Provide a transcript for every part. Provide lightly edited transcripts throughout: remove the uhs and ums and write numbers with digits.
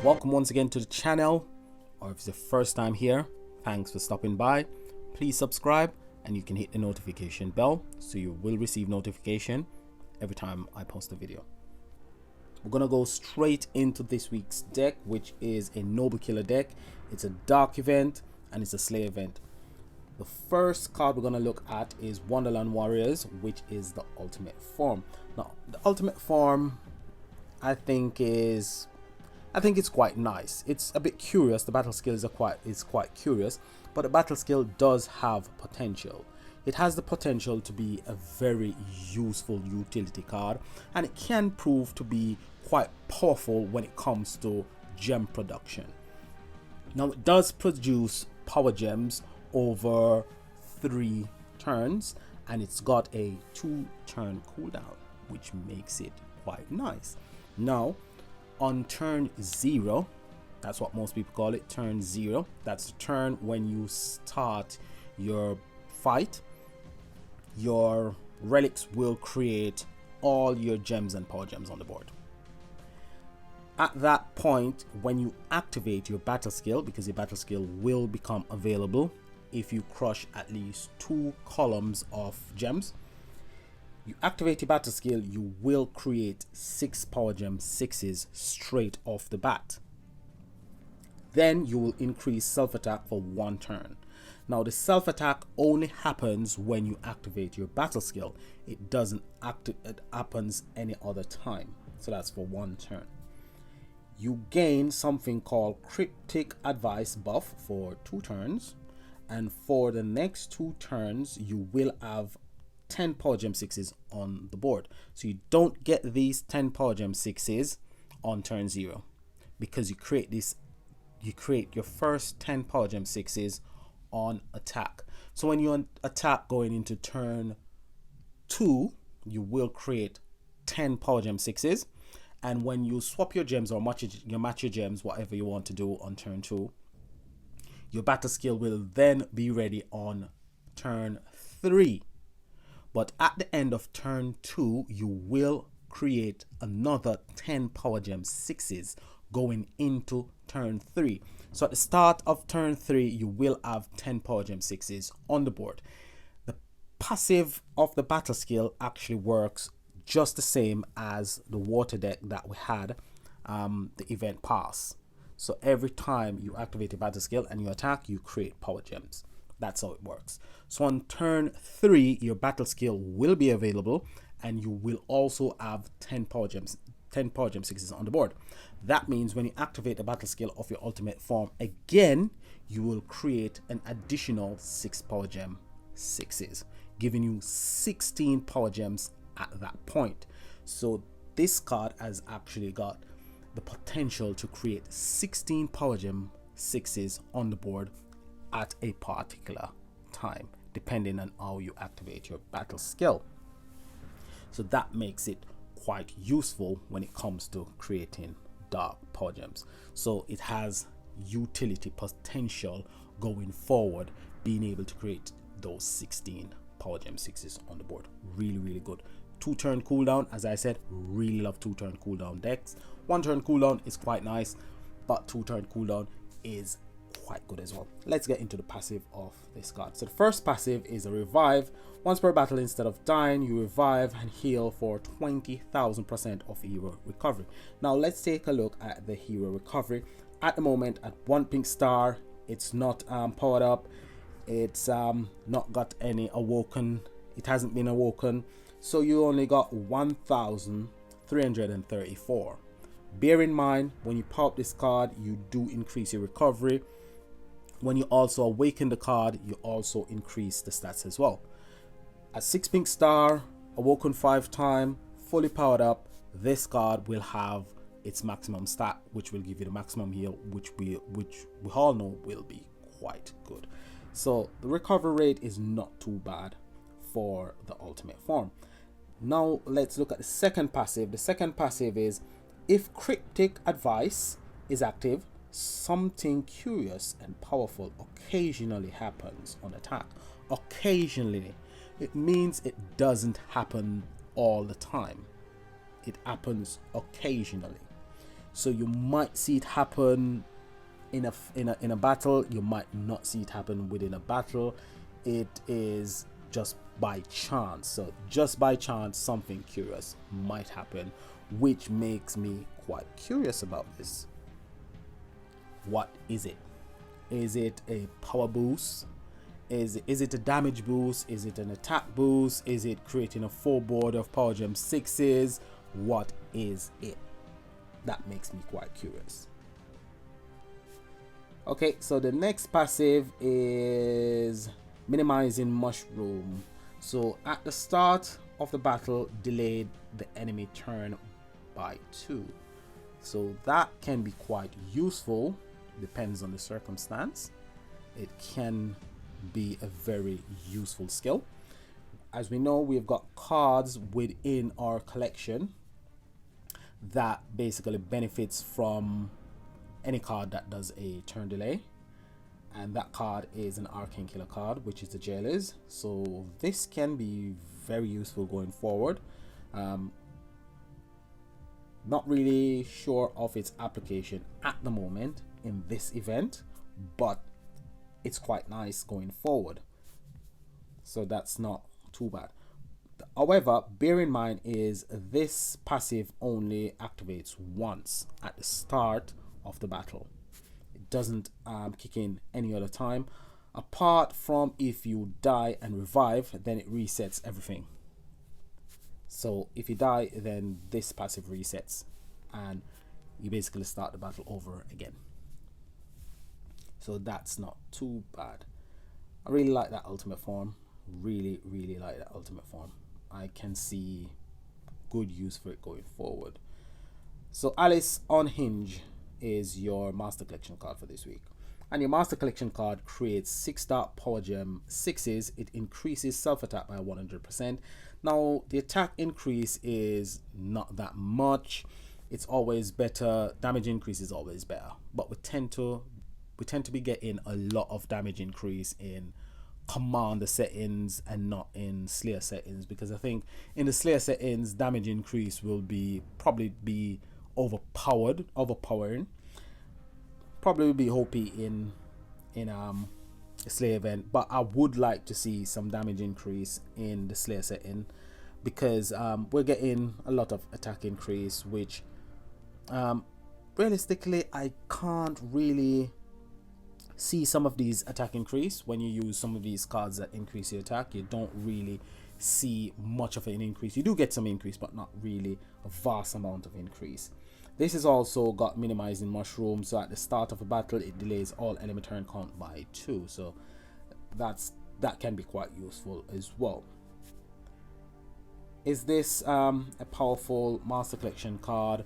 Welcome once again to the channel, or if it's the first time here, thanks for stopping by. Please subscribe and you can hit the notification bell so you will receive notification every time I post a video. We're gonna go straight into this week's deck, which is a Noble Killer deck. It's a Dark event and it's a Slay event. The first card we're gonna look at is Wonderland Warriors, which is the ultimate form. Now, the ultimate form, I think it's quite nice. It's a bit curious. The battle skill is quite curious, but the battle skill does have potential. It has the potential to be a very useful utility card, and it can prove to be quite powerful when it comes to gem production. Now, it does produce power gems over 3 turns, and it's got a 2-turn cooldown, which makes it quite nice. Now, on turn 0, that's what most people call it, turn 0, that's the turn when you start your fight, your relics will create all your gems and power gems on the board. At that point, when you activate your battle skill, because your battle skill will become available if you crush at least 2 columns of gems, you activate your battle skill, you will create 6 power gem 6s straight off the bat. Then you will increase self attack for 1 turn. Now, the self attack only happens when you activate your battle skill. It happens any other time. So that's for 1 turn. You gain something called Cryptic Advice buff for 2 turns, and for the next 2 turns you will have 10 power gem 6s on the board. So you don't get these 10 power gem 6s on turn 0, because you create your first 10 power gem 6s on attack. So when you attack going into turn 2, you will create 10 power gem 6s, and when you swap your gems or match your gems, whatever you want to do on turn 2, your battle skill will then be ready on turn 3. But at the end of turn 2, you will create another 10 power gem 6s going into turn 3. So at the start of turn 3, you will have 10 power gem 6s on the board. The passive of the battle skill actually works just the same as the water deck that we had, the event pass. So every time you activate a battle skill and you attack, you create power gems. That's how it works. So on turn 3, your battle skill will be available, and you will also have 10 power gem 6s on the board. That means when you activate the battle skill of your ultimate form again, you will create an additional 6 power gem 6s, giving you 16 power gems at that point. So this card has actually got the potential to create 16 power gem 6s on the board at a particular time, depending on how you activate your battle skill. So that makes it quite useful when it comes to creating dark power gems. So it has utility potential going forward, being able to create those 16 power gem 6s on the board. Really good. 2-turn cooldown, as I said, really love 2-turn cooldown decks. 1-turn cooldown is quite nice, but 2-turn cooldown is quite good as well. Let's get into the passive of this card. So the first passive is a revive. Once per battle, instead of dying, you revive and heal for 20,000% of hero recovery. Now let's take a look at the hero recovery. At the moment, at 1 pink star, it's not powered up. It's not got any awoken. It hasn't been awoken, so you only got 1,334. Bear in mind, when you power up this card, you do increase your recovery. When you also awaken the card, you also increase the stats as well. At 6 pink star, awoken 5 times, fully powered up, this card will have its maximum stat, which will give you the maximum heal, which we all know will be quite good. So the recovery rate is not too bad for the ultimate form. Now let's look at the second passive. The second passive is, if Cryptic Advice is active, something curious and powerful occasionally happens on attack. Occasionally, it means it doesn't happen all the time. It happens occasionally. So you might see it happen in a battle, you might not see it happen within a battle. It is just by chance. So just by chance something curious might happen, which makes me quite curious about this. What is it? Is it a power boost? Is it a damage boost? Is it an attack boost? Is it creating a full board of power gem 6s? What is it? That makes me quite curious. Okay, so the next passive is minimizing mushroom. So at the start of the battle, delayed the enemy turn by 2. So that can be quite useful, depends on the circumstance. It can be a very useful skill. As we know, we've got cards within our collection that basically benefits from any card that does a turn delay, and that card is an arcane killer card, which is the Jailers. So this can be very useful going forward. Not really sure of its application at the moment in this event, but it's quite nice going forward, so that's not too bad. However, bear in mind is this passive only activates once at the start of the battle. It doesn't kick in any other time, apart from if you die and revive, then it resets everything. So if you die, then this passive resets and you basically start the battle over again. So that's not too bad. I really like that ultimate form. Really like that ultimate form. I can see good use for it going forward. So Alice Unhinge is your master collection card for this week, and your master collection card creates 6-star power gem 6s. It increases self attack by 100%. Now the attack increase is not that much. It's always better. Damage increase is always better, but we tend to be getting a lot of damage increase in commander settings and not in slayer settings, because I think in the slayer settings damage increase will probably be overpowering, probably will be OP in a slayer event. But I would like to see some damage increase in the slayer setting, because we're getting a lot of attack increase, which realistically I can't really see some of these attack increase. When you use some of these cards that increase your attack, you don't really see much of an increase. You do get some increase, but not really a vast amount of increase. This has also got minimizing mushroom, so at the start of a battle it delays all enemy turn count by 2, so that can be quite useful as well. Is this a powerful master collection card?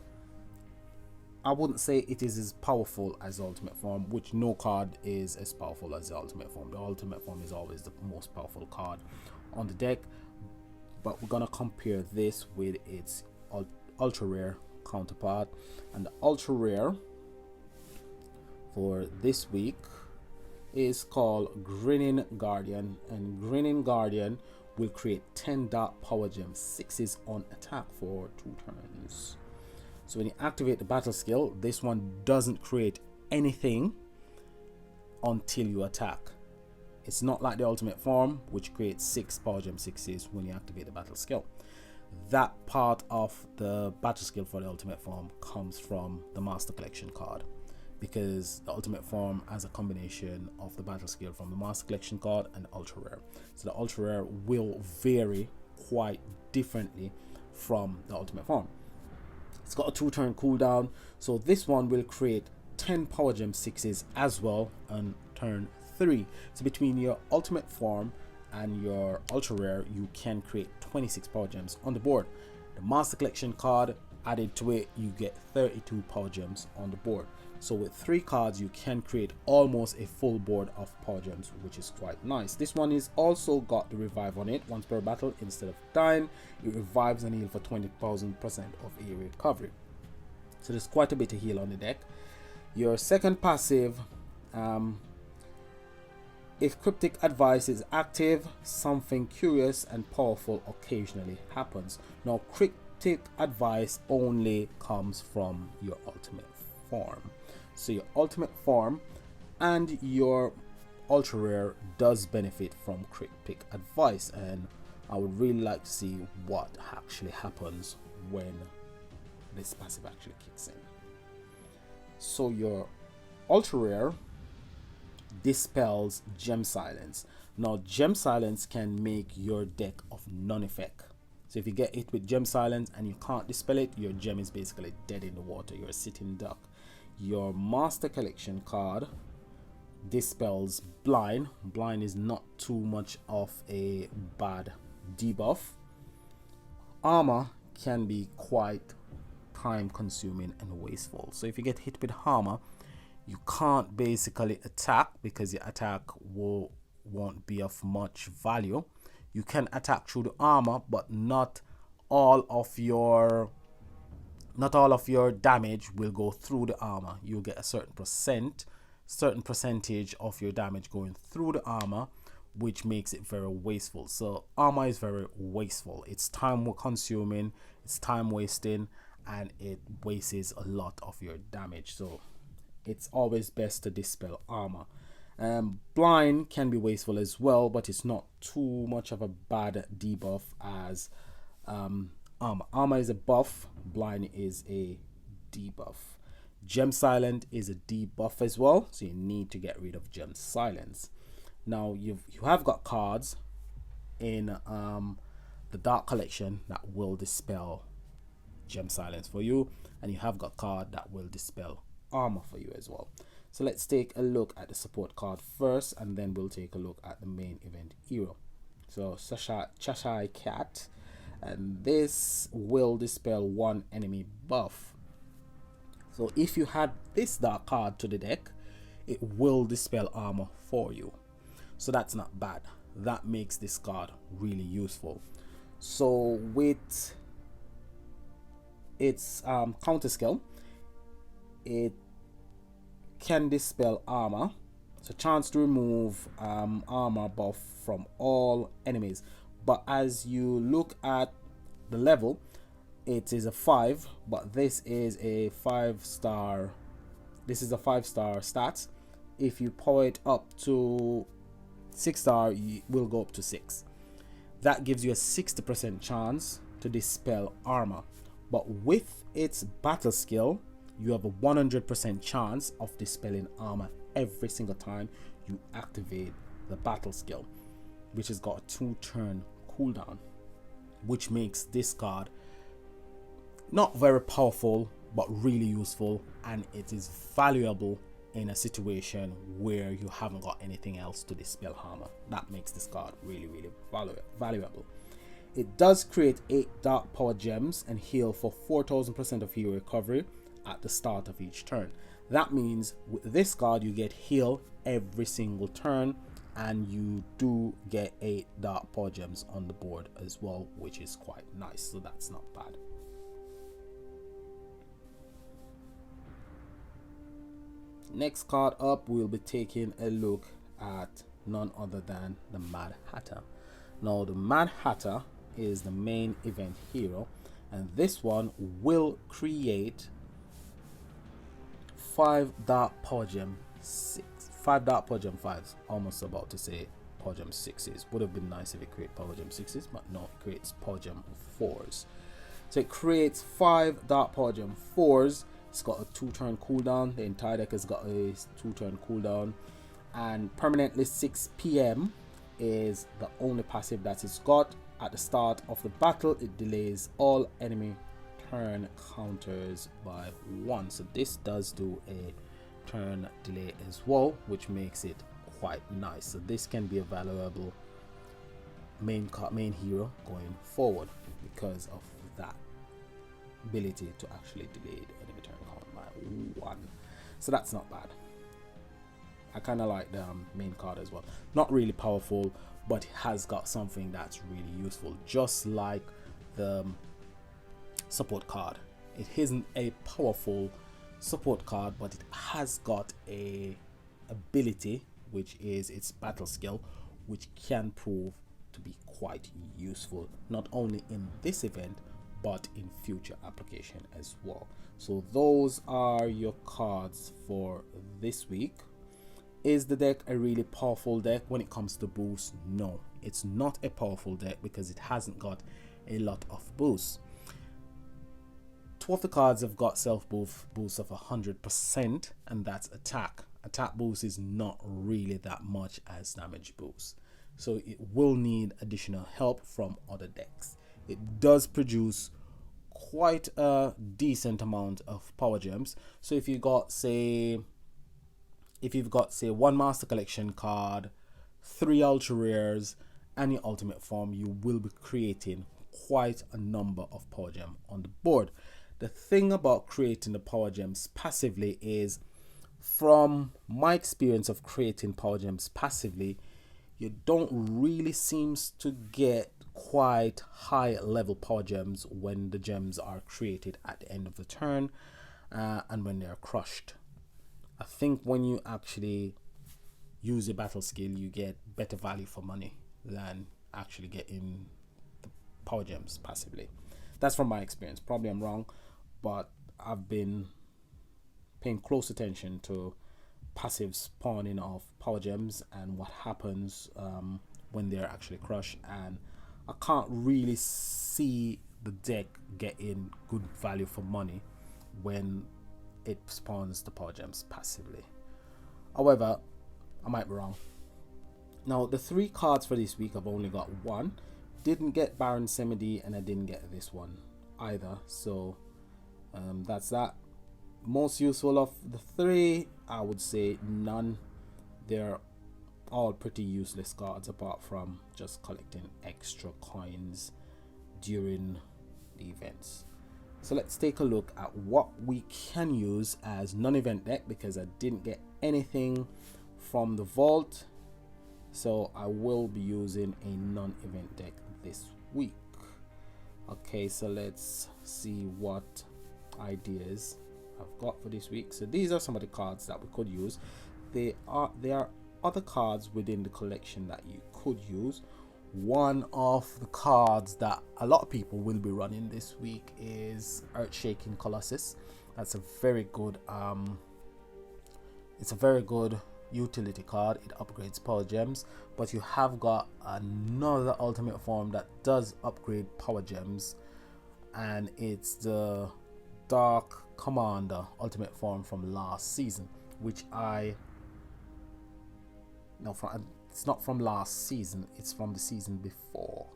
I wouldn't say it is as powerful as the ultimate form, which no card is as powerful as the ultimate form. The ultimate form is always the most powerful card on the deck, but we're gonna compare this with its ultra rare counterpart, and the ultra rare for this week is called Grinning Guardian, and Grinning Guardian will create 10 dark power gem 6s on attack for 2 turns. So when you activate the battle skill, this one doesn't create anything until you attack. It's not like the ultimate form, which creates 6 power gem 6s when you activate the battle skill. That part of the battle skill for the ultimate form comes from the master collection card, because the ultimate form has a combination of the battle skill from the master collection card and ultra rare. So the ultra rare will vary quite differently from the ultimate form. It's got a 2-turn cooldown, so this one will create 10 power gem 6s as well on turn 3. So between your ultimate form and your ultra rare, you can create 26 power gems on the board. The master collection card added to it, you get 32 power gems on the board. So with 3 cards you can create almost a full board of power gems, which is quite nice. This one is also got the revive on it. Once per battle, instead of dying, it revives and heals for 20,000% of area recovery. So there's quite a bit to heal on the deck. Your second passive, if cryptic advice is active, something curious and powerful occasionally happens. Now cryptic cryptic advice only comes from your ultimate form. So your ultimate form and your ultra rare does benefit from cryptic advice, and I would really like to see what actually happens when this passive actually kicks in. So your ultra rare dispels gem silence. Now gem silence can make your deck of none effect. So if you get hit with gem silence and you can't dispel it, your gem is basically dead in the water. You're a sitting duck. Your master collection card dispels blind. Blind is not too much of a bad debuff. Armor can be quite time consuming and wasteful. So if you get hit with armor, you can't basically attack because your attack won't be of much value. You can attack through the armor, but not all of your damage will go through the armor. You'll get a certain percentage of your damage going through the armor, which makes it very wasteful. So armor is very wasteful. It's time consuming, it's time wasting, and it wastes a lot of your damage. So it's always best to dispel armor. Blind can be wasteful as well, but it's not too much of a bad debuff as armor. Armor is a buff, blind is a debuff. Gem silent is a debuff as well, so you need to get rid of gem silence. Now you have got cards in the dark collection that will dispel gem silence for you, and you have got card that will dispel armor for you as well. So let's take a look at the support card first, and then we'll take a look at the main event hero. So Cheshire Cat, and this will dispel one enemy buff. So if you had this dark card to the deck, it will dispel armor for you. So that's not bad. That makes this card really useful. So with its counter skill, it can dispel armor. It's a chance to remove armor buff from all enemies. But as you look at the level, it is a 5, but this is a 5-star. This is a 5-star stat. If you power it up to 6-star, you will go up to 6. That gives you a 60% chance to dispel armor. But with its battle skill, you have a 100% chance of dispelling armor every single time you activate the battle skill, which has got a 2-turn cooldown, which makes this card not very powerful but really useful, and it is valuable in a situation where you haven't got anything else to dispel armor. That makes this card really valuable. It does create 8 dark power gems and heal for 4000% of hero recovery at the start of each turn. That means with this card you get heal every single turn, and you do get 8 dark power gems on the board as well, which is quite nice. So that's not bad. Next card up, we'll be taking a look at none other than the Mad Hatter. Now the Mad Hatter is the main event hero, and this one will create 5 dark power gem 5 dark power gem 5s. Almost about to say power gem 6s. Would have been nice if it created power gem 6s, but no, it creates power gem 4s. So it creates 5 dark power gem 4s. It's got a 2-turn cooldown. The entire deck has got a 2-turn cooldown, and permanently 6 PM is the only passive that it's got. At the start of the battle, it delays all enemy turn counters by 1. So this does do a turn delay as well, which makes it quite nice. So this can be a valuable main hero going forward because of that ability to actually delay the enemy turn count by 1. So that's not bad. I kind of like the main card as well. Not really powerful, but it has got something that's really useful, just like the support card. It isn't a powerful support card, but it has got a ability, which is its battle skill, which can prove to be quite useful, not only in this event but in future application as well. So those are your cards for this week. Is the deck a really powerful deck when it comes to boost? No, it's not a powerful deck because it hasn't got a lot of boost. Two of the cards have got self boost of 100%, and that's attack. Attack boost is not really that much as damage boost, so it will need additional help from other decks. It does produce quite a decent amount of power gems. So if you've got say one Master Collection card, 3 ultra rares, and your ultimate form, you will be creating quite a number of power gem on the board. The thing about creating the power gems passively is, from my experience of creating power gems passively, you don't really seems to get quite high level power gems when the gems are created at the end of the turn and when they are crushed. I think when you actually use a battle skill, you get better value for money than actually getting the power gems passively. That's from my experience. Probably I'm wrong, but I've been paying close attention to passive spawning of power gems and what happens when they're actually crushed, and I can't really see the deck getting good value for money when it spawns the power gems passively. However, I might be wrong. Now, the 3 cards for this week, I've only got one. Didn't get Baron Semidi, and I didn't get this one either. So that's that. Most useful of the 3, I would say none. They're all pretty useless cards apart from just collecting extra coins during the events. So let's take a look at what we can use as non-event deck, because I didn't get anything from the vault, so I will be using a non-event deck this week. Okay, so let's see what ideas I've got for this week. So these are some of the cards that we could use. There are other cards within the collection that you could use. One of the cards that a lot of people will be running this week is Earth-Shaking Colossus. That's a very good it's a very good utility card. It upgrades power gems, but you have got another ultimate form that does upgrade power gems, and it's the Dark Commander ultimate form from last season, which it's not from last season, it's from the season before.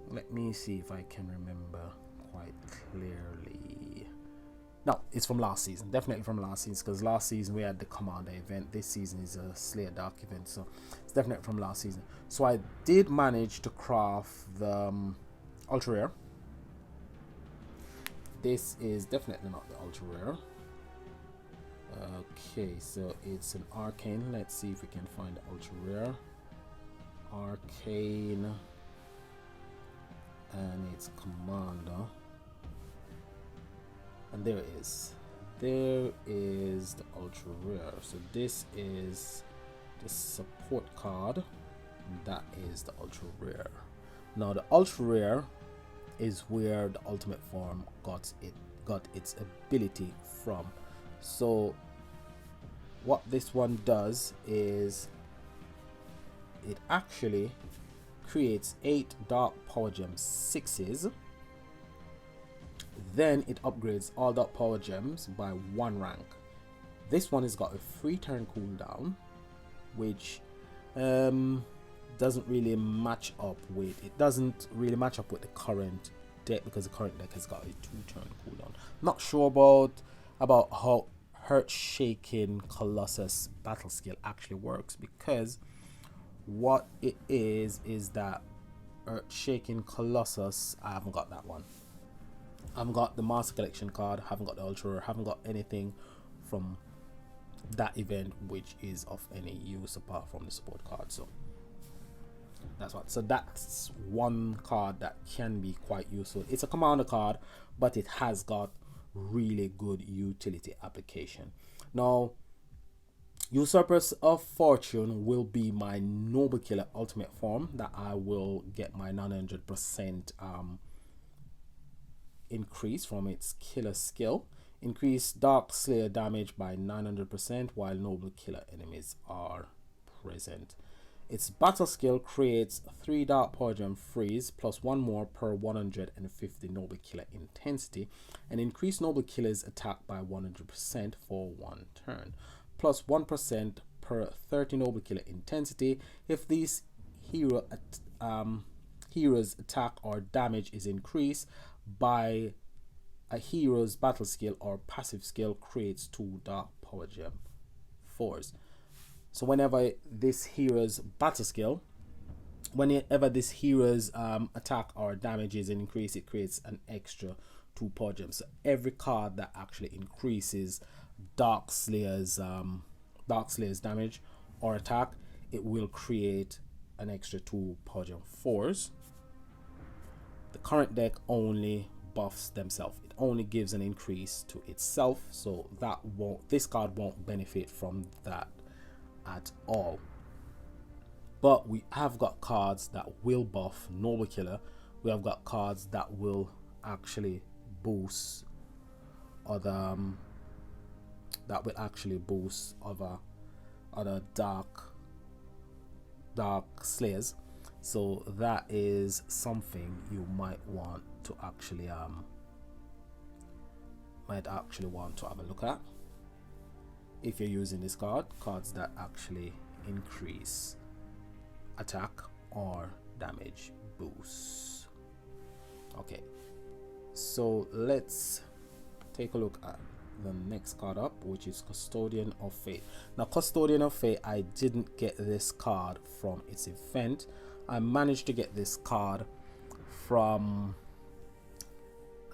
Let me see if I can remember quite clearly. No, it's from last season, definitely from last season, because last season we had the Commander event. This season is a Slayer Dark event, so it's definitely from last season. So I did manage to craft the ultra rare. This is definitely not the ultra rare. Okay, so it's an Arcane. Let's see if we can find the ultra rare. Arcane, and it's Commander, and there it is. There is the ultra rare. So this is the support card, and that is the ultra rare. Now the ultra rare is where the ultimate form got its ability from. So what this one does is it actually creates 8 dark power gems 6s, then it upgrades all dark power gems by 1 rank. This one has got a 3 turn cooldown, which doesn't really match up with the current deck, because the current deck has got a 2 turn cooldown. Not sure about how Earth-Shaking Colossus battle skill actually works, because what it is that Earth-Shaking Colossus, I haven't got that one. I haven't got the Master Collection card, haven't got the ultra rare, haven't got anything from that event which is of any use apart from the support card. So that's one card that can be quite useful. It's a commander card, but it has got really good utility application. Now, Usurpers of Fortune will be my Noble Killer ultimate form that I will get my 900% increase from its killer skill. Increase Dark Slayer damage by 900% while Noble Killer enemies are present. Its battle skill creates 3 Dark Power Gem freeze plus 1 more per 150 Noble Killer intensity, and increase Noble Killer's attack by 100% for 1 turn, plus 1% per 30 Noble Killer intensity if these hero's attack or damage is increased by a hero's battle skill or passive skill creates 2 Dark Power Gem 4s. So whenever this hero's battle skill, whenever this hero's attack or damage is increased, it creates an extra 2 Power Gems. So every card that actually increases Dark Slayer's damage or attack, it will create an extra 2 Power Gem 4s. The current deck only buffs themselves. It only gives an increase to itself, so this card won't benefit from that at all. But we have got cards that will buff Noble Killer. We have got cards that will actually boost other other dark slayers. So that is something you might want to actually have a look at if you're using this cards that actually increase attack or damage boosts. Okay, so let's take a look at the next card up, which is Custodian of Fate. Now, Custodian of Fate, I didn't get this card from its event. I managed to get this card from,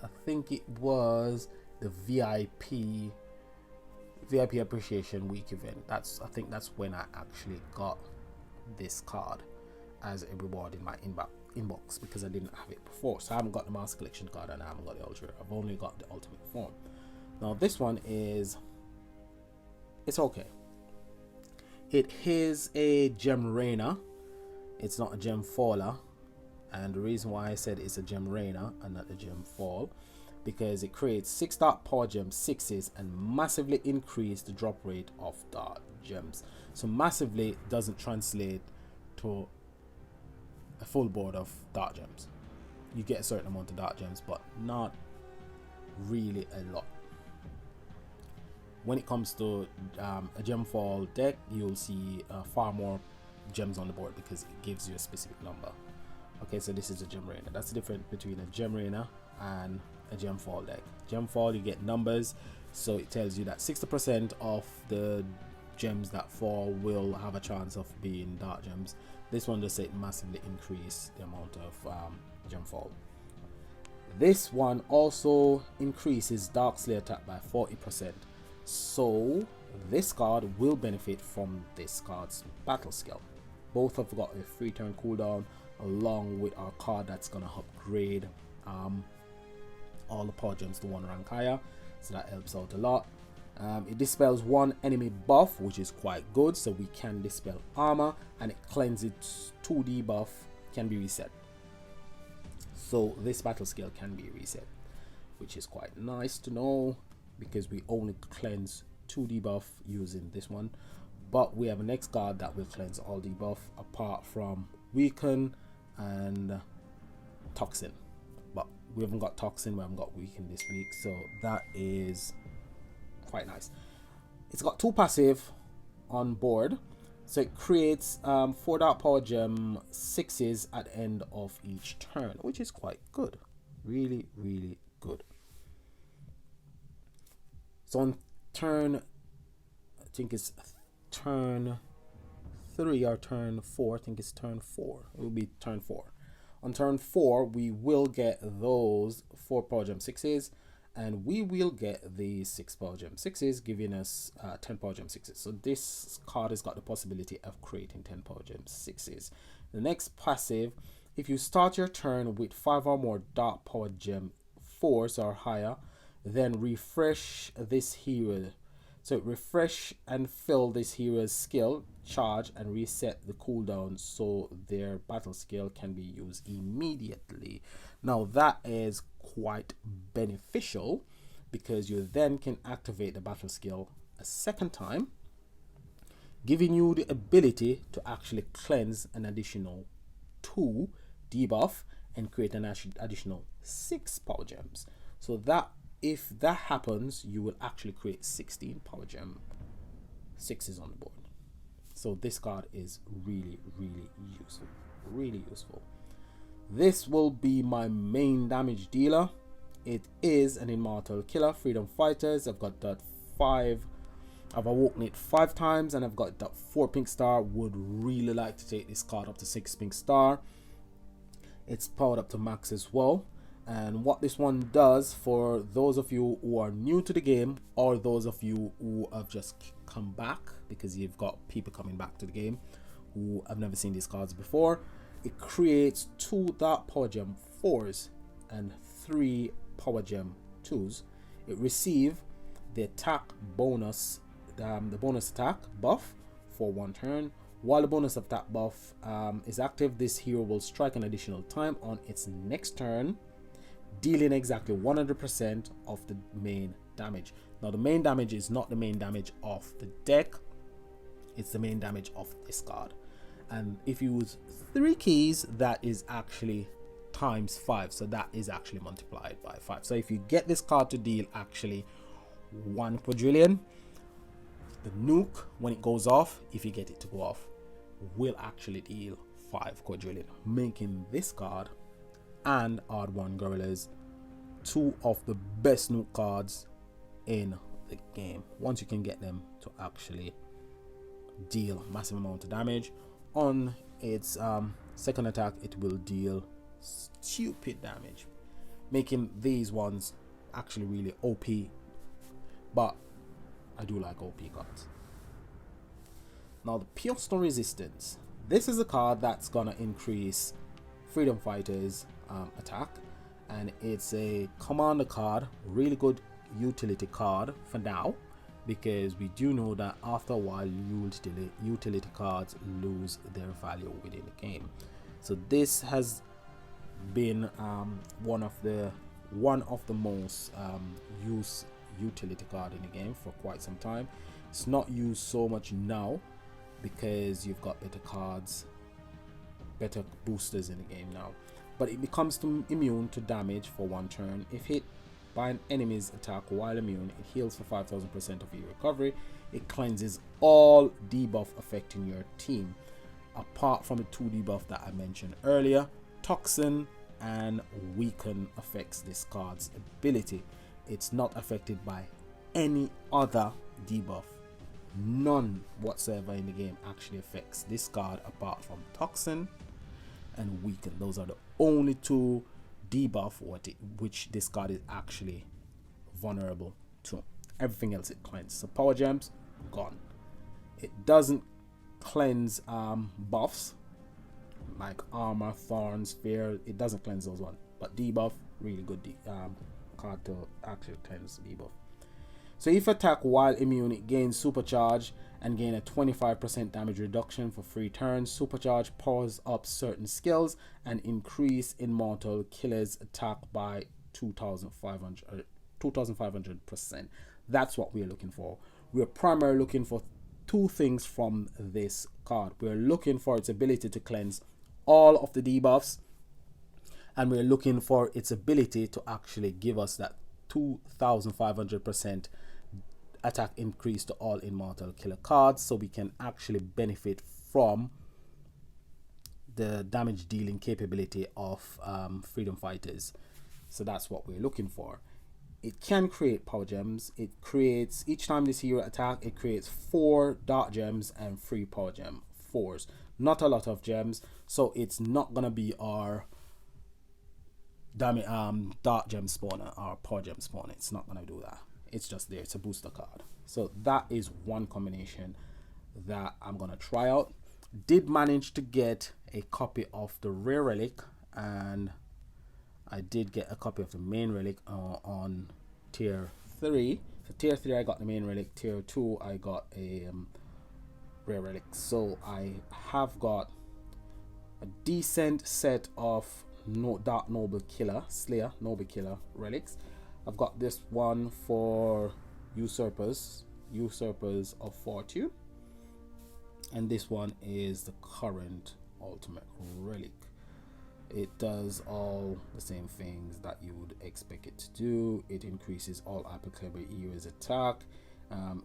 I think it was the VIP Appreciation Week event. I think that's when I actually got this card as a reward in my inbox, because I didn't have it before. So I haven't got the Master Collection card and I haven't got the Ultra. I've only got the Ultimate form. Now this one it's okay. It is a Gem Rainer. It's not a Gem Faller, and the reason why I said it's a Gem Rainer and not a Gem Fall, because it creates 6 Dark Power Gem 6s and massively increase the drop rate of Dark Gems. So massively doesn't translate to a full board of Dark Gems. You get a certain amount of Dark Gems, but not really a lot. When it comes to a Gem Fall deck, you'll see far more gems on the board because it gives you a specific number. Okay, so this is a Gem Rainer. That's the difference between a Gem Rainer and a Gem Fall deck. Gem Fall, you get numbers, so it tells you that 60% of the gems that fall will have a chance of being Dark Gems. This one does say massively increase the amount of Gem Fall. This one also increases Dark Slayer attack by 40%. So this card will benefit from this card's battle skill. Both have got a 3-turn cooldown, along with our card that's gonna upgrade all the power gems to 1 rank higher, so that helps out a lot. It dispels 1 enemy buff, which is quite good, so we can dispel armor, and it cleanses 2 debuff can be reset. So this battle skill can be reset, which is quite nice to know, because we only cleanse 2 debuff using this one. But we have a next card that will cleanse all debuff apart from Weaken and Toxin. But we haven't got Toxin, we haven't got Weaken this week, so that is quite nice. It's got 2 passive on board, so it creates 4 Dark Power Gem 6s at the end of each turn, which is quite good. Really, really good. So on turn, I think it's turn 3 or turn 4, I think it's turn 4, it will be turn 4. On turn 4 we will get those 4 Power Gem 6s, and we will get the 6 Power Gem 6s, giving us 10 Power Gem 6s. So this card has got the possibility of creating 10 Power Gem 6s. The next passive, if you start your turn with 5 or more Dark Power Gem 4s or higher, then refresh this hero. So refresh and fill this hero's skill, charge, and reset the cooldown so their battle skill can be used immediately. Now that is quite beneficial, because you then can activate the battle skill a second time, giving you the ability to actually cleanse an additional 2 debuff and create an additional 6 power gems. So that, if that happens, you will actually create 16 power gem 6s on the board. So this card is really useful, really useful. This will be my main damage dealer. It is an immortal killer, freedom fighters. I've got that 5, I've awoken it 5 times, and I've got that 4 pink star. Would really like to take this card up to 6 pink star. It's powered up to max as well. And what this one does, for those of you who are new to the game, or those of you who have just come back, because you've got people coming back to the game who have never seen these cards before, it creates 2 dark power gem 4s and 3 power gem 2s. It receives the attack bonus, the bonus attack buff for 1 turn. While the bonus attack buff is active, this hero will strike an additional time on its next turn, dealing exactly 100% of the main damage. Now the main damage is not the main damage of the deck, it's the main damage of this card. And if you use 3 keys, that is actually times 5, so that is actually multiplied by 5. So if you get this card to deal actually 1 quadrillion, the nuke, when it goes off, if you get it to go off, will actually deal 5 quadrillion, making this card and Odd One Gorillas 2 of the best nuke cards in the game, once you can get them to actually deal massive amount of damage. On its second attack, it will deal stupid damage, making these ones actually really OP. But I do like OP cards. Now the Pure Stone Resistance. This is a card that's gonna increase freedom fighters attack, and it's a commander card, really good utility card for now, because we do know that after a while utility cards lose their value within the game. So this has been one of the most used utility card in the game for quite some time. It's not used so much now because you've got better cards, better boosters in the game now, but it becomes immune to damage for 1 turn. If hit by an enemy's attack while immune, it heals for 5000% of your recovery. It cleanses all debuff affecting your team, apart from the 2 debuff that I mentioned earlier. Toxin and Weaken affects this card's ability. It's not affected by any other debuff. None whatsoever in the game actually affects this card apart from Toxin and Weaken. Those are the only 2 debuff which this card is actually vulnerable to. Everything else it cleanses. So power gems, gone. It doesn't cleanse buffs like armor, thorns, fear. It doesn't cleanse those ones, but debuff, really good card to actually cleanse debuff. So if attack while immune, it gains supercharge and gain a 25% damage reduction for 3 turns. Supercharge powers up certain skills and increase immortal killer's attack by 2500%. That's what we're looking for. We're primarily looking for 2 things from this card. We're looking for its ability to cleanse all of the debuffs, and we're looking for its ability to actually give us that 2500% attack increase to all immortal killer cards, so we can actually benefit from the damage dealing capability of freedom fighters. So that's what we're looking for. It can create power gems. It creates, each time this hero attack, it creates 4 dark gems and 3 power gem 4s. Not a lot of gems, so it's not gonna be our dark gem spawner or power gem spawner. It's not gonna do that. It's just there. It's a booster card. So that is one combination that I'm gonna try out. Did manage to get a copy of the rare relic, and I did get a copy of the main relic on tier 3. So tier 3 I got the main relic, tier 2 I got a rare relic. So I have got a decent set of Dark Noble Killer, Slayer, Noble Killer relics. I've got this one for Usurpers of Fortune, and this one is the current ultimate relic. It does all the same things that you would expect it to do. It increases all Apple Clever Heroes attack.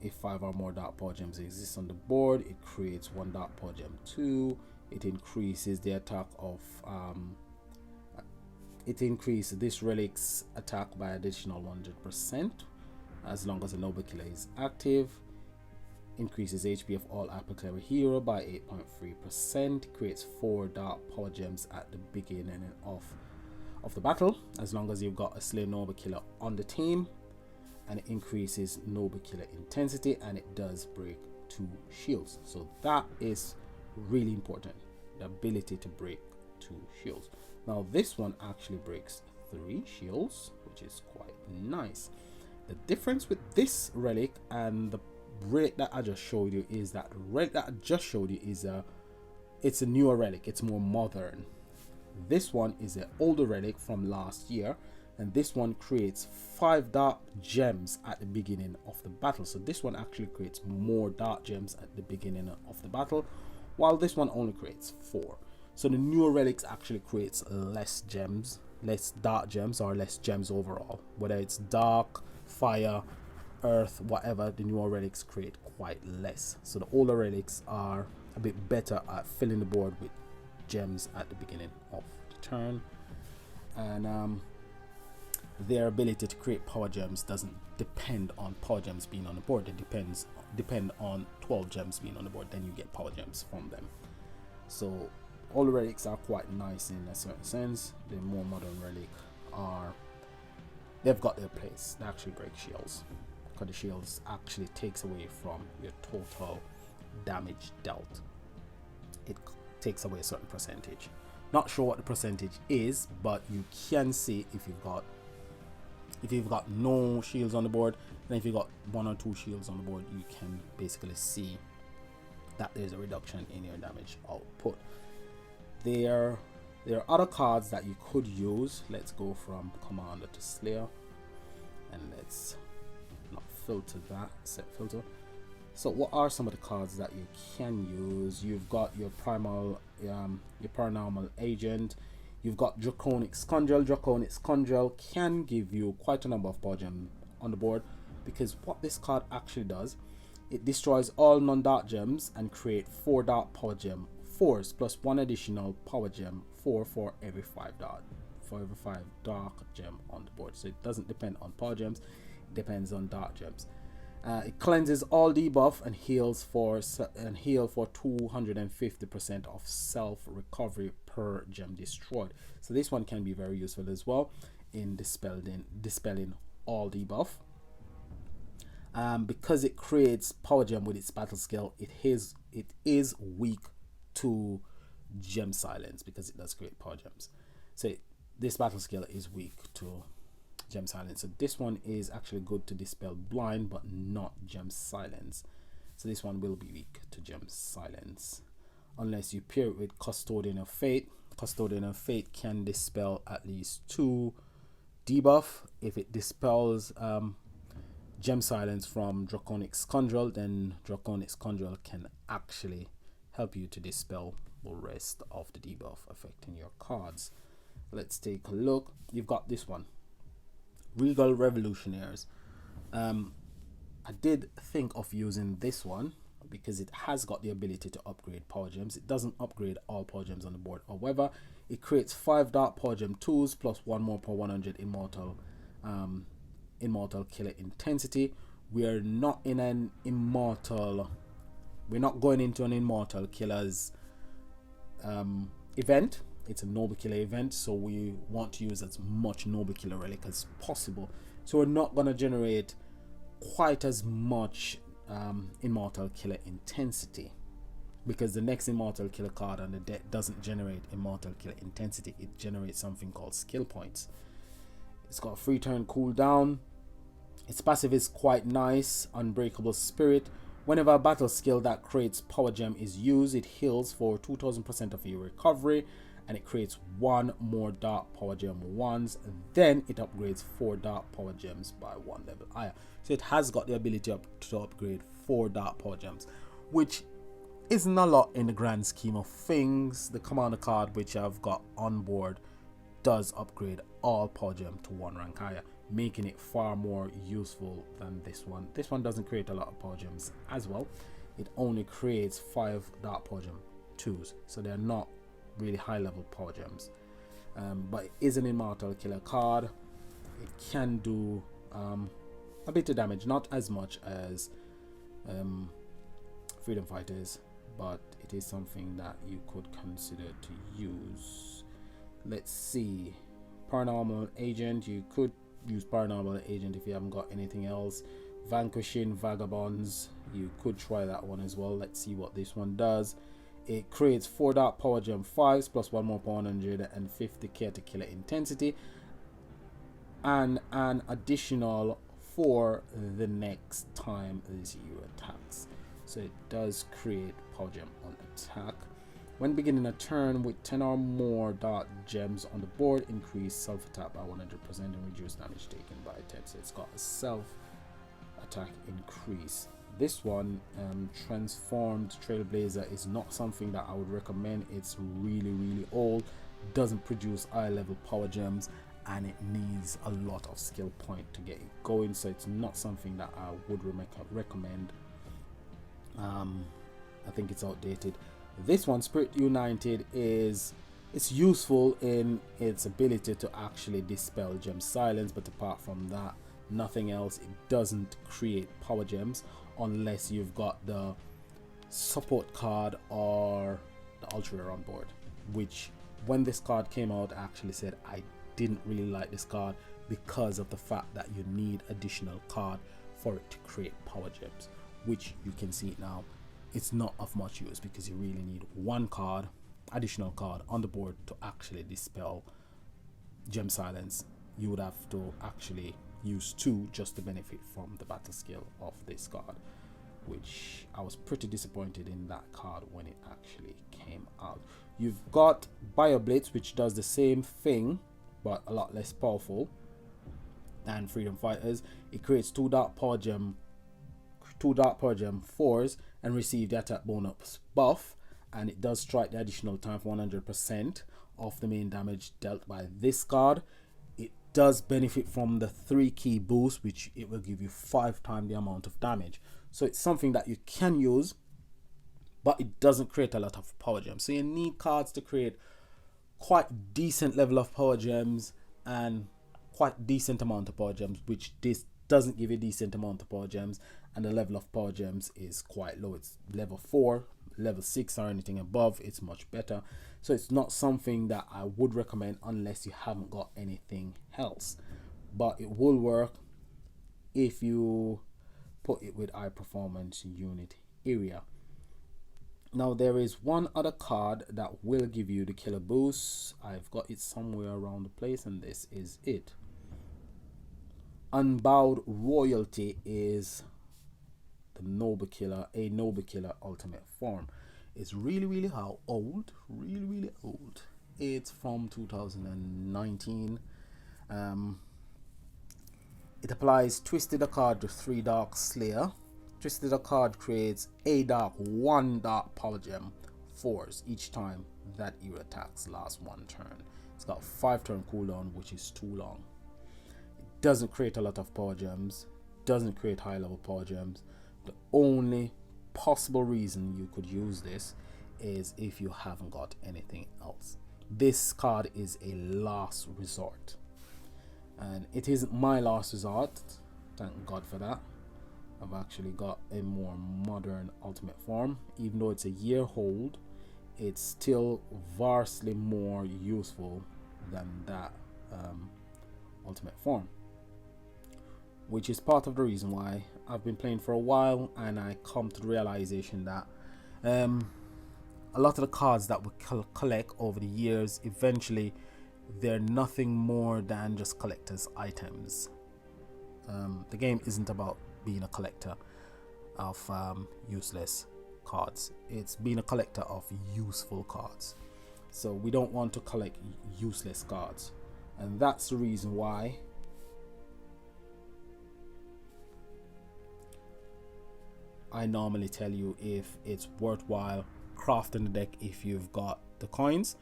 If 5 or more Dark Power Gems exist on the board, it creates 1 Dark Power Gem 2. It increases the attack of it increases this relic's attack by additional 100% as long as the Noble Killer is active. Increases HP of all Apple Clever Hero by 8.3%. Creates 4 Dark Power Gems at the beginning of the battle as long as you've got a Slayer Noble Killer on the team. And it increases Noble Killer intensity, and it does break 2 shields. So that is really important, the ability to break 2 shields. Now this one actually breaks 3 shields, which is quite nice. The difference with this relic and the relic that I just showed you is that the relic that I just showed you is it's a newer relic, it's more modern. This one is an older relic from last year, and this one creates 5 dark gems at the beginning of the battle. So this one actually creates more dark gems at the beginning of the battle, while this one only creates 4. So the newer relics actually creates less gems, less dark gems, or less gems overall. Whether it's dark, fire, earth, whatever, the newer relics create quite less. So the older relics are a bit better at filling the board with gems at the beginning of the turn. And their ability to create power gems doesn't depend on power gems being on the board. It depend on 12 gems being on the board, then you get power gems from them. So all the relics are quite nice in a certain sense. The more modern relic they've got their place. They actually break shields, because the shields actually takes away from your total damage dealt. It takes away a certain percentage. Not sure what the percentage is, but you can see if you've got no shields on the board, and if you've got 1 or 2 shields on the board, you can basically see that there's a reduction in your damage output. There are other cards that you could use. Let's go from Commander to Slayer, and let's not filter that, set filter. So what are some of the cards that you can use? You've got your Paranormal Agent. You've got Draconic Scoundrel. Draconic Scoundrel can give you quite a number of power gems on the board, because what this card actually does, it destroys all non-dark gems and create 4 dark power gem 4s plus 1 additional power gem 4 for every 5 dark gem on the board. So it doesn't depend on power gems, it depends on dark gems. It cleanses all debuff and heal for 250% of self recovery per gem destroyed. So this one can be very useful as well in dispelling all debuff. Because it creates power gem with its battle skill, it is weak to gem silence, because it does create power gems. So this battle skill is weak to gem silence. So this one is actually good to dispel blind, but not gem silence. So this one will be weak to gem silence unless you pair it with Custodian of Fate. Custodian of Fate can dispel at least 2 debuff. If it dispels gem silence from Draconic Scoundrel, then Draconic Scoundrel can actually help you to dispel the rest of the debuff affecting your cards. Let's take a look. You've got this one, Regal Revolutionaries. I did think of using this one because it has got the ability to upgrade power gems. It doesn't upgrade all power gems on the board. However, it creates 5 dark power gem 2s plus 1 more per 100 immortal killer intensity. We're not in an immortal, we're not going into an immortal killers event. It's a noble killer event, so we want to use as much noble killer relic as possible. So we're not going to generate quite as much immortal killer intensity, because the next immortal killer card on the deck doesn't generate immortal killer intensity. It generates something called skill points. It's got a free turn cooldown. Its passive is quite nice, Unbreakable Spirit. Whenever a battle skill that creates power gem is used, it heals for 2000% of your recovery and it creates 1 more dark power gem once, then it upgrades 4 dark power gems by 1 level higher. So it has got the ability to upgrade 4 dark power gems, which isn't a lot in the grand scheme of things. The commander card which I've got on board does upgrade all power gem to 1 rank higher, making it far more useful than this one. This one doesn't create a lot of power gems as well. It only creates 5 dark power gem 2s, so they're not really high level power gems, but it is an immortal killer card. It can do a bit of damage, not as much as Freedom Fighters, but it is something that you could consider to use. Let's see, Paranormal Agent. You could use Paranormal Agent if you haven't got anything else. Vanquishing Vagabonds, you could try that one as well. Let's see what this one does. It creates 4 dark power gem 5s plus 1 more per 150 to killer intensity, and an additional 4 the next time this hero attacks. So it does create power gem on attack. When beginning a turn with 10 or more dark gems on the board, increase self attack by 100% and reduce damage taken by 10. So it's got a self attack increase. This one, Transformed Trailblazer, is not something that I would recommend. It's really old, doesn't produce high level power gems, and it needs a lot of skill point to get it going, so it's not something that I would recommend. I think it's outdated. This one, Spirit United, it's useful in its ability to actually dispel gem silence, but apart from that, nothing else. It doesn't create power gems unless you've got the support card or the Ultra on board, which when this card came out I actually said I didn't really like this card because of the fact that you need additional card for it to create power gems, which you can see now it's not of much use because you really need 1 card, additional card on the board to actually dispel gem silence. You would have to actually use 2 just to benefit from the battle skill of this card, which I was pretty disappointed in that card when it actually came out. You've got BioBlitz, which does the same thing but a lot less powerful than Freedom Fighters. It creates 2 dark power gem 4s and receive the attack bonus buff, and it does strike the additional time for 100% of the main damage dealt by this card. It does benefit from the 3 key boost, which it will give you 5 times the amount of damage. So it's something that you can use, but it doesn't create a lot of power gems. So you need cards to create quite decent level of power gems and quite decent amount of power gems, which this doesn't give a decent amount of power gems, and the level of power gems is quite low. It's level 4, level 6 or anything above, it's much better. So it's not something that I would recommend unless you haven't got anything else, but it will work if you put it with high performance unit area. Now there is one other card that will give you the killer boost. I've got it somewhere around the place, and this is it. Unbowed Royalty is the Noble Killer, a Noble Killer ultimate form. It's really old, really old. It's from 2019. It applies Twisted a card to 3 Dark Slayer. Twisted a card creates a dark 1 dark power gem 4s each time that hero attacks lasts 1 turn. It's got 5 turn cooldown, which is too long. It doesn't create a lot of power gems, doesn't create high level power gems. The only possible reason you could use this is if you haven't got anything else. This card is a last resort, and it isn't my last resort, thank God for that. I've actually got a more modern ultimate form. Even though it's a year old, it's still vastly more useful than that ultimate form, which is part of the reason why I've been playing for a while, and I come to the realization that a lot of the cards that we collect over the years, eventually they're nothing more than just collector's items. The game isn't about being a collector of useless cards. It's being a collector of useful cards. So we don't want to collect useless cards, and that's the reason why I normally tell you if it's worthwhile crafting the deck if you've got the coins,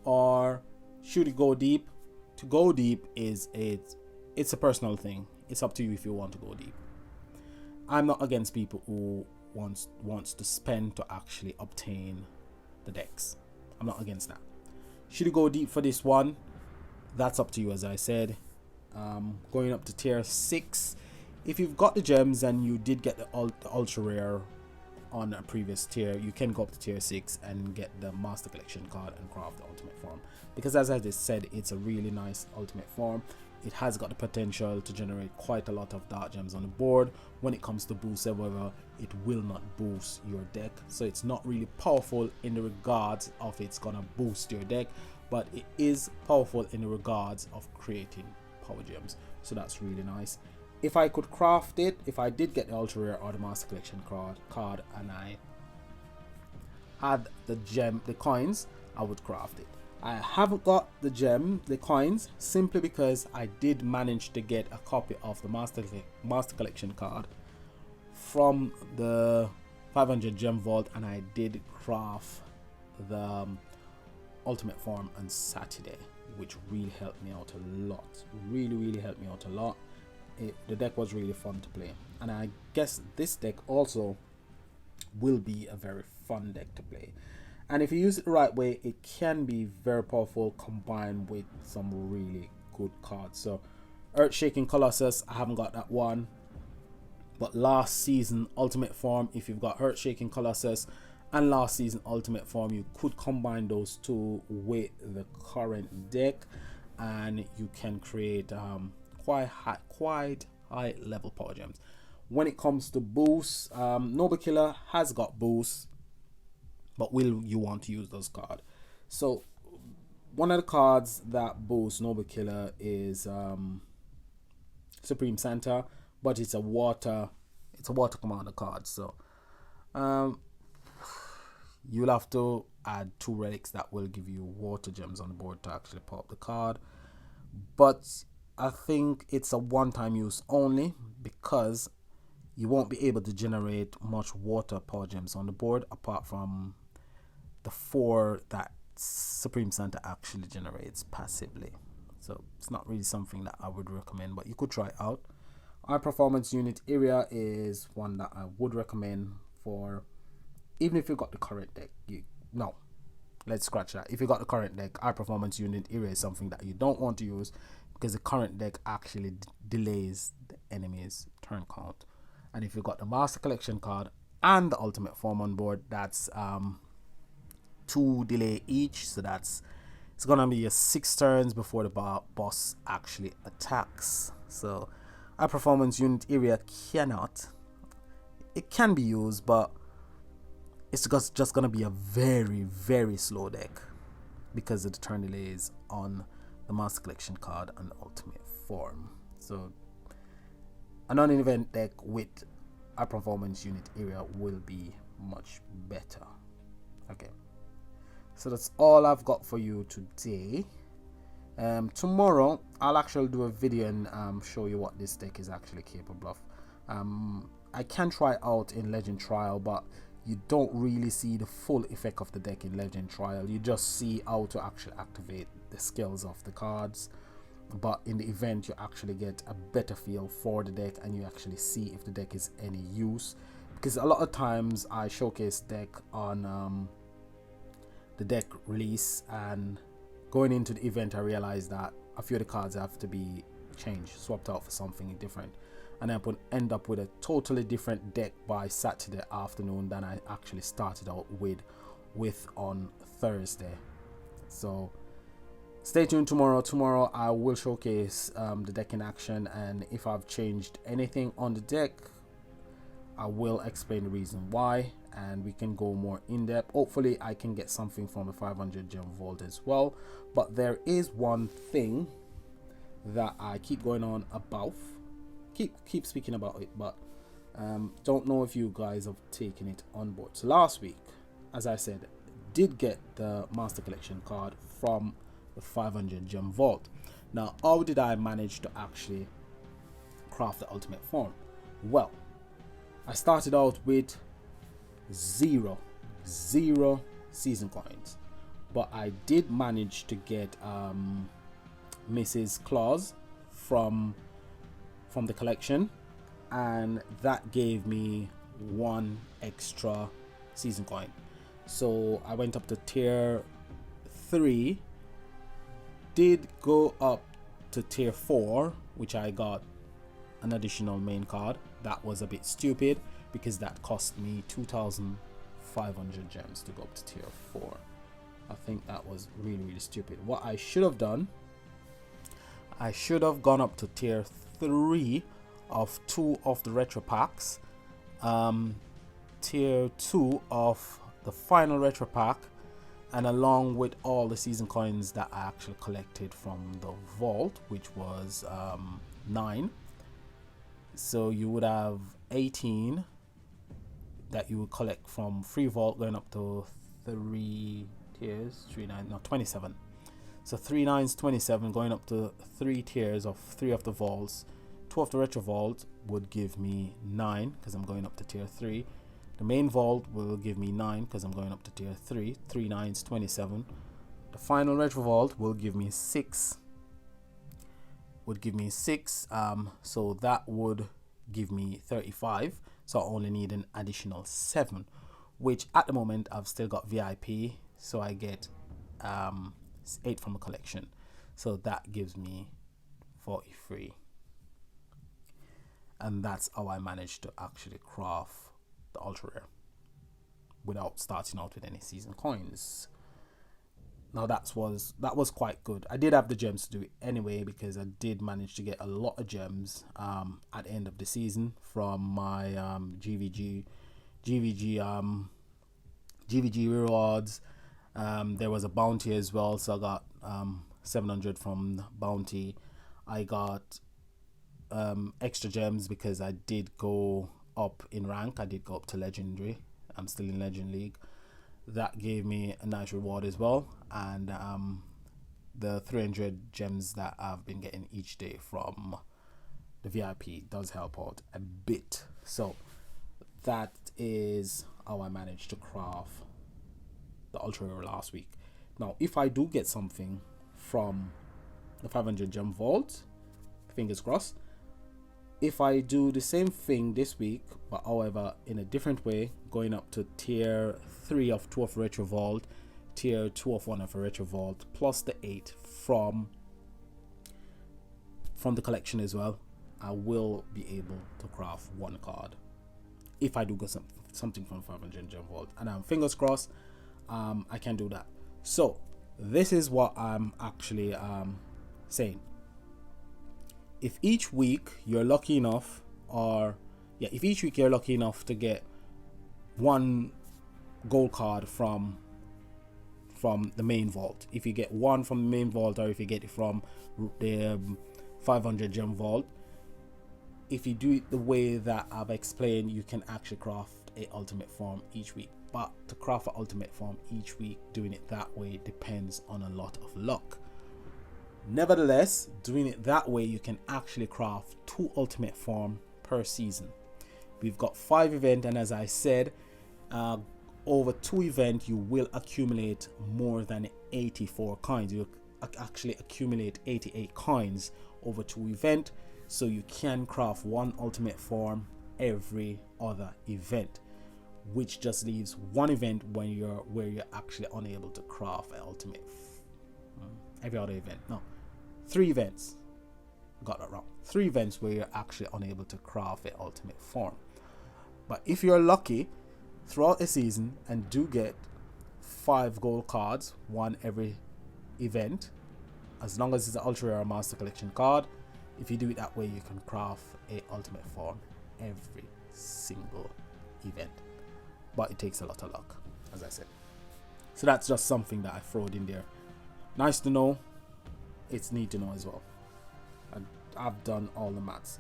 or should you go deep. To go deep is it's a personal thing. It's up to you if you want to go deep. I'm not against people who wants to spend to actually obtain the decks. I'm not against that. Should you go deep for this one? That's up to you, as I said. Going up to tier 6. If you've got the gems and you did get the ultra rare on a previous tier, you can go up to tier 6 and get the master collection card and craft the ultimate form, because as I just said, it's a really nice ultimate form. It has got the potential to generate quite a lot of dark gems on the board. When it comes to boost, however, it will not boost your deck, so it's not really powerful in the regards of it's gonna boost your deck, but it is powerful in the regards of creating power gems, so that's really nice. If I could craft it, if I did get the ultra rare or the master collection card and I had the coins, I would craft it. I haven't got the coins simply because I did manage to get a copy of the master collection card from the 500 gem vault, and I did craft the ultimate form on Saturday, which really helped me out a lot. Really helped me out a lot. The deck was really fun to play, and I guess this deck also will be a very fun deck to play, and if you use it the right way, it can be very powerful combined with some really good cards. So Earth-Shaking Colossus, I haven't got that one, but last season ultimate form, if you've got Earth-Shaking Colossus and last season ultimate form, you could combine those two with the current deck and you can create quite high level power gems. When it comes to boosts, Noble Killer has got boosts, but will you want to use those cards? So one of the cards that boosts Noble Killer is Supreme Santa, but it's a water commander card, so you'll have to add 2 relics that will give you water gems on the board to actually pop the card. But I think it's a one-time use only, because you won't be able to generate much water power gems on the board apart from the 4 that Supreme Santa actually generates passively. So it's not really something that I would recommend, but you could try it out. High performance unit area is one that I would recommend for, even if you got the current deck. Let's scratch that. If you got the current deck, high performance unit area is something that you don't want to use, because the current deck actually delays the enemy's turn count. And if you got the master collection card and the ultimate form on board, that's 2 delay each, so it's gonna be a 6 turns before the boss actually attacks. So high performance unit area it can be used, but it's just gonna be a very slow deck because of the turn delays on the master collection card and the ultimate form. So a non-event deck with a performance unit area will be much better. Okay, so that's all I've got for you today. Tomorrow I'll actually do a video and show you what this deck is actually capable of. I can try it out in Legend Trial, but you don't really see the full effect of the deck in Legend Trial. You just see how to actually activate the skills of the cards, but in the event you actually get a better feel for the deck and you actually see if the deck is any use, because a lot of times I showcase deck on the deck release, and going into the event I realized that a few of the cards have to be changed, swapped out for something different, and I would end up with a totally different deck by Saturday afternoon than I actually started out with on Thursday. So stay tuned tomorrow. Tomorrow I will showcase the deck in action, and if I've changed anything on the deck, I will explain the reason why, and we can go more in depth. Hopefully I can get something from the 500 gem vault as well. But there is one thing that I keep going on about, keep speaking about it, but don't know if you guys have taken it on board. So last week, as I said, did get the Master Collection card from the 500 gem vault. Now, how did I manage to actually craft the ultimate form? Well, I started out with zero season coins, but I did manage to get Mrs. Claus from the collection, and that gave me 1 extra season coin. So I went up to tier 3, did go up to tier 4, which I got an additional main card. That was a bit stupid because that cost me 2,500 gems to go up to tier 4. I think that was really stupid. What I should have done, I should have gone up to tier 3 of 2 of the retro packs, tier 2 of the final retro pack, and along with all the season coins that I actually collected from the vault, which was 9. So you would have 18 that you would collect from free vault, going up to 3 tiers, 27. So 3 9s 27, going up to 3 tiers of 3 of the vaults. 2 of the retro vault would give me 9 because I'm going up to tier 3. The main vault will give me 9 because I'm going up to tier 3. 3 9s 27. The final retro vault will give me 6. So that would give me 35. So I only need an additional 7, which at the moment I've still got VIP, so I get 8 from the collection. So that gives me 43. And that's how I managed to actually craft the ultra rare without starting out with any season coins. Now that was quite good. I did have the gems to do it anyway because I did manage to get a lot of gems at the end of the season from my GVG rewards. There was a bounty as well, so I got 700 from the bounty. I got extra gems because I did go up in rank. I did go up to legendary. I'm still in Legend League. That gave me a nice reward as well, and the 300 gems that I've been getting each day from the VIP does help out a bit. So that is how I managed to craft the ultra rare last week. Now if I do get something from the 500 gem vault, fingers crossed, if I do the same thing this week, but however in a different way, going up to tier 3 of 2 of retro vault, tier 2 of 1 of a retro vault, plus the 8 from the collection as well, I will be able to craft 1 card if I do get something from 500 gem vault, and I'm fingers crossed I can do that. So this is what I'm actually saying. If each week you're lucky enough, to get 1 gold card from the main vault, if you get 1 from the main vault, or if you get it from the 500 gem vault, if you do it the way that I've explained, you can actually craft a ultimate form each week. But to craft an ultimate form each week, doing it that way depends on a lot of luck. Nevertheless, doing it that way, you can actually craft 2 ultimate form per season. We've got 5 events, and as I said, over 2 events you will accumulate more than 84 coins. You'll actually accumulate 88 coins over 2 events, so you can craft 1 ultimate form every other event, which just leaves 1 event where you're actually unable to craft an ultimate every other event. No, 3 events. Got that wrong. 3 events where you're actually unable to craft an ultimate form. But if you're lucky throughout the season and do get 5 gold cards, 1 every event, as long as it's an ultra rare master collection card, if you do it that way, you can craft a ultimate form every single event. But it takes a lot of luck, as I said. So that's just something that I throwed in there. Nice to know. It's neat to know as well. I've done all the maths.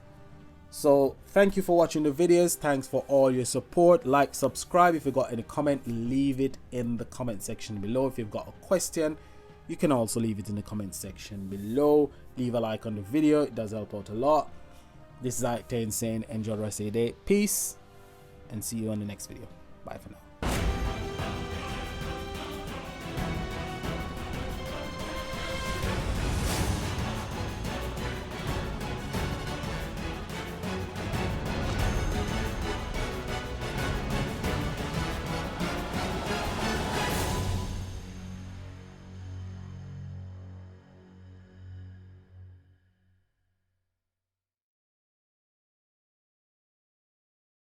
So thank you for watching the videos. Thanks for all your support. Like, subscribe. If you got any comment, leave it in the comment section below. If you've got a question, you can also leave it in the comment section below. Leave a like on the video, it does help out a lot. This is Octane saying enjoy the rest of your day. Peace, and see you on the next video. Bye for now.